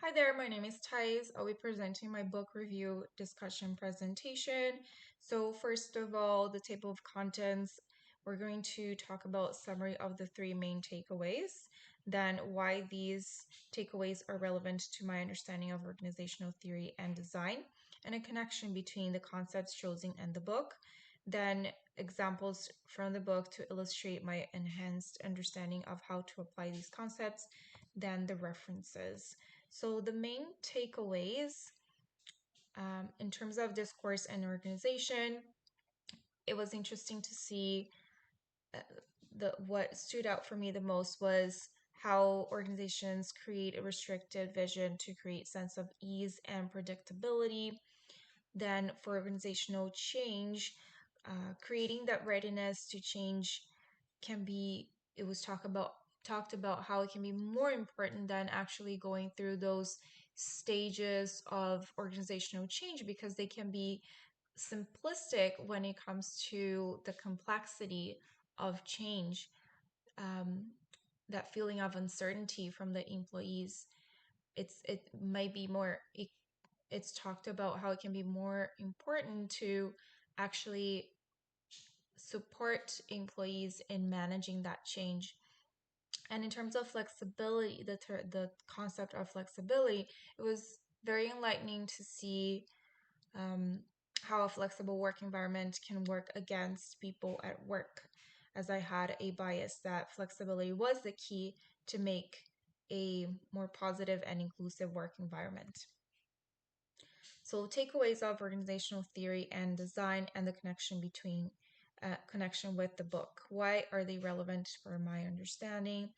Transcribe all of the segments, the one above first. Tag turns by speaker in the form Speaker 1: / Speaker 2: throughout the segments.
Speaker 1: Hi there, my name is Thais. I'll be presenting my book review discussion presentation. So first of all, the table of contents, we're going to talk about summary of the three main takeaways, then why these takeaways are relevant to my understanding of organizational theory and design, and a connection between the concepts chosen and the book, then examples from the book to illustrate my enhanced understanding of how to apply these concepts, then the references. So the main takeaways in terms of discourse and organization, it was interesting to see what stood out for me the most was how organizations create a restricted vision to create sense of ease and predictability. Then for organizational change, creating that readiness to change can be, it was talked about how it can be more important than actually going through those stages of organizational change because they can be simplistic when it comes to the complexity of change. That feeling of uncertainty from the employees, it might be more it's talked about how it can be more important to actually support employees in managing that change. And in terms of flexibility, the concept of flexibility, it was very enlightening to see um, how a flexible work environment can work against people at work, as I had a bias that flexibility was the key to make a more positive and inclusive work environment. So takeaways of organizational theory and design and the connection with the book. Why are they relevant for my understanding?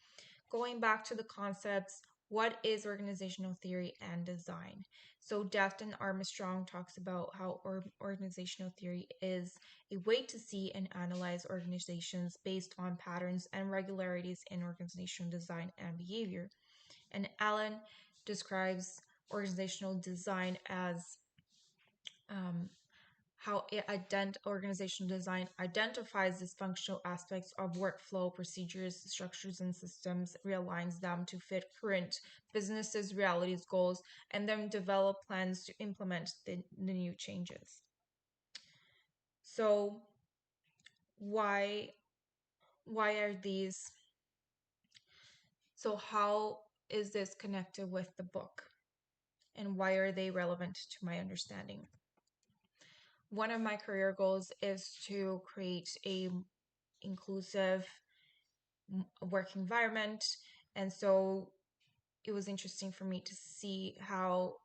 Speaker 1: Going back to the concepts, what is organizational theory and design? So Defton Armstrong talks about how organizational theory is a way to see and analyze organizations based on patterns and regularities in organizational design and behavior. And Allen describes organizational design as how organizational design identifies dysfunctional aspects of workflow, procedures, structures, and systems, realigns them to fit current businesses, realities, goals, and then develop plans to implement the new changes. So why are these? So how is this connected with the book, and why are they relevant to my understanding? One of my career goals is to create a inclusive work environment. And so it was interesting for me to see how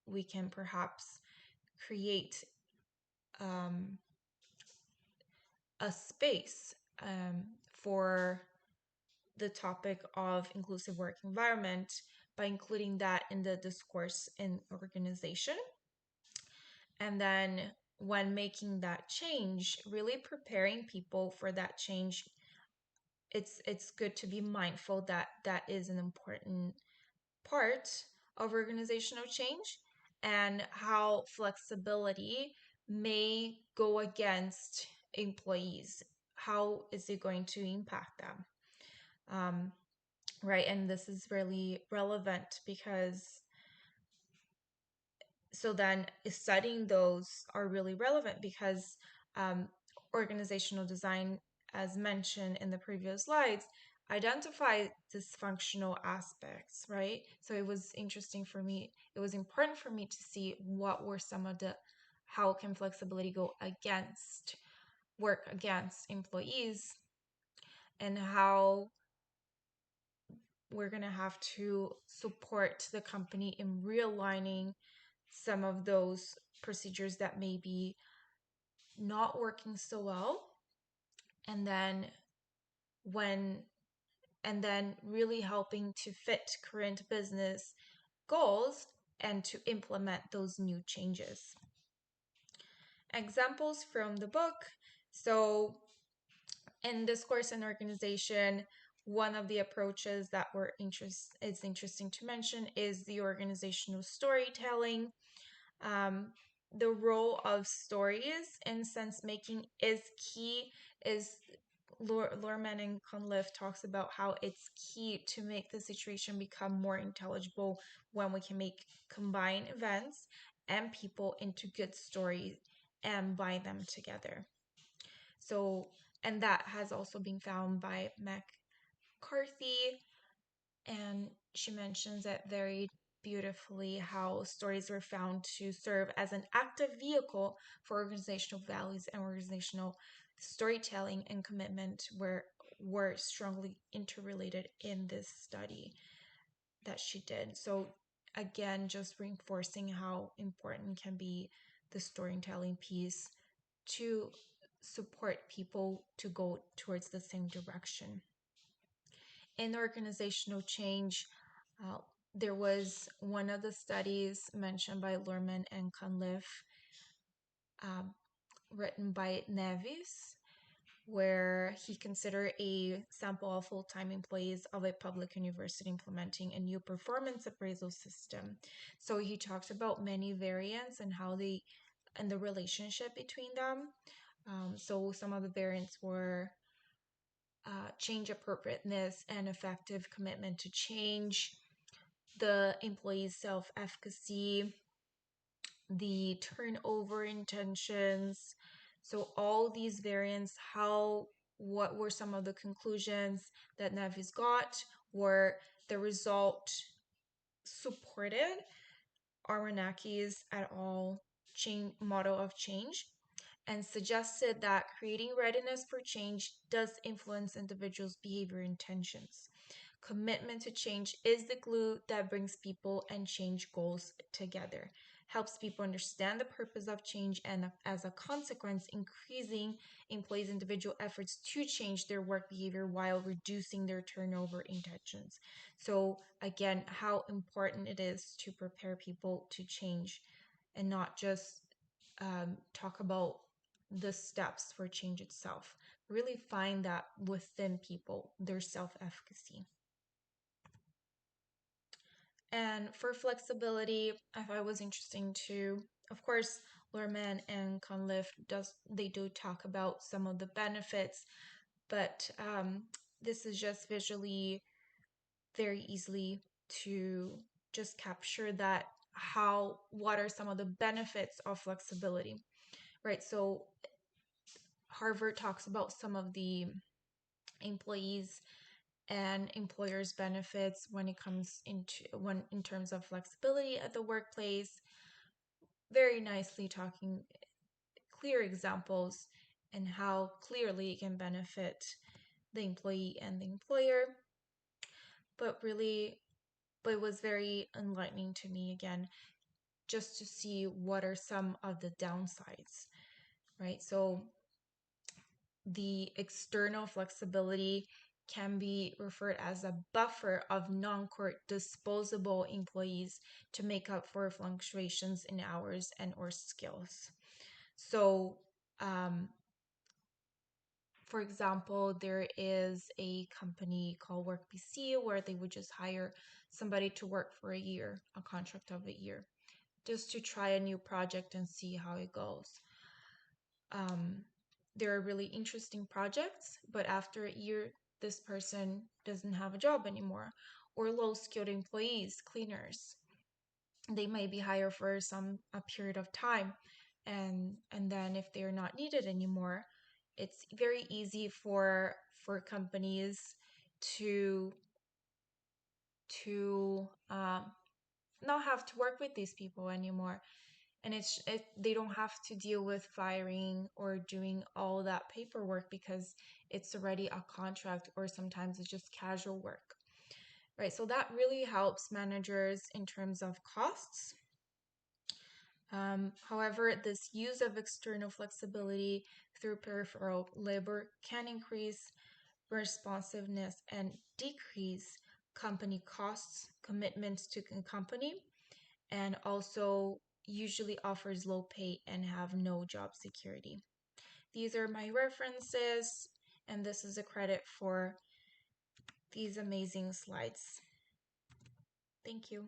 Speaker 1: we can perhaps create um, a space for the topic of inclusive work environment by including that in the discourse in organization. And then when making that change, really preparing people for that change, it's good to be mindful that that is an important part of organizational change and how flexibility may go against employees. How is it going to impact them? Right. And this is really relevant because so then studying those are really relevant because um, organizational design, as mentioned in the previous slides, identify dysfunctional aspects, right? So it was interesting for me, it was important for me to see what were some of the, how can flexibility go against, work against employees, and how we're going to have to support the company in realigning some of those procedures that may be not working so well, and then when and then really helping to fit current business goals and to implement those new changes. Examples from the book. So in discourse and organization, one of the approaches that it's interesting to mention is the organizational storytelling. Um, the role of stories in sense making is key, is Lorman and Cunliffe talks about how it's key to make the situation become more intelligible when we can make combine events and people into good stories and bind them together. So, and that has also been found by McCarthy, and she mentions it very beautifully how stories were found to serve as an active vehicle for organizational values, and organizational storytelling and commitment were strongly interrelated in this study that she did. So again, just reinforcing how important can be the storytelling piece to support people to go towards the same direction. In organizational change, uh, there was one of the studies mentioned by Lurman and Cunliffe, um, written by Nevis, where he considered a sample of full-time employees of a public university implementing a new performance appraisal system. So he talks about many variants and how they and the relationship between them. So some of the variants were change appropriateness and effective commitment to change, the employee's self efficacy, the turnover intentions. So, all these variants, what were some of the conclusions that Nevis got? Were the result supported Armanaki's et al. Model of change, and suggested that creating readiness for change does influence individuals' behavior intentions. Commitment to change is the glue that brings people and change goals together, helps people understand the purpose of change, and as a consequence, increasing employees' individual efforts to change their work behavior while reducing their turnover intentions. So, again, how important it is to prepare people to change and not just talk about the steps for change itself. Really find that within people, their self efficacy. And for flexibility, I thought it was interesting to, of course, Lorman and Cunliffe they do talk about some of the benefits, but this is just visually very easily to just capture that what are some of the benefits of flexibility, right? So Harvard talks about some of the employees and employers benefits when it comes into when in terms of flexibility at the workplace, very nicely talking clear examples and how clearly it can benefit the employee and the employer. But really, but it was very enlightening to me again, just to see what are some of the downsides, right? So the external flexibility can be referred as a buffer of non-core disposable employees to make up for fluctuations in hours and or skills. So, for example, there is a company called WorkPC where they would just hire somebody to work for a year, a contract of a year, just to try a new project and see how it goes. Um, there are really interesting projects, but after a year, this person doesn't have a job anymore. Or low skilled employees, cleaners. They may be hired for a period of time, and then if they're not needed anymore, it's very easy for companies to to not have to work with these people anymore, and they don't have to deal with firing or doing all that paperwork because it's already a contract, or sometimes it's just casual work, right? So that really helps managers in terms of costs. However, this use of external flexibility through peripheral labor can increase responsiveness and decrease company costs, commitments to a company, and also usually offers low pay and have no job security. These are my references, and this is a credit for these amazing slides. Thank you.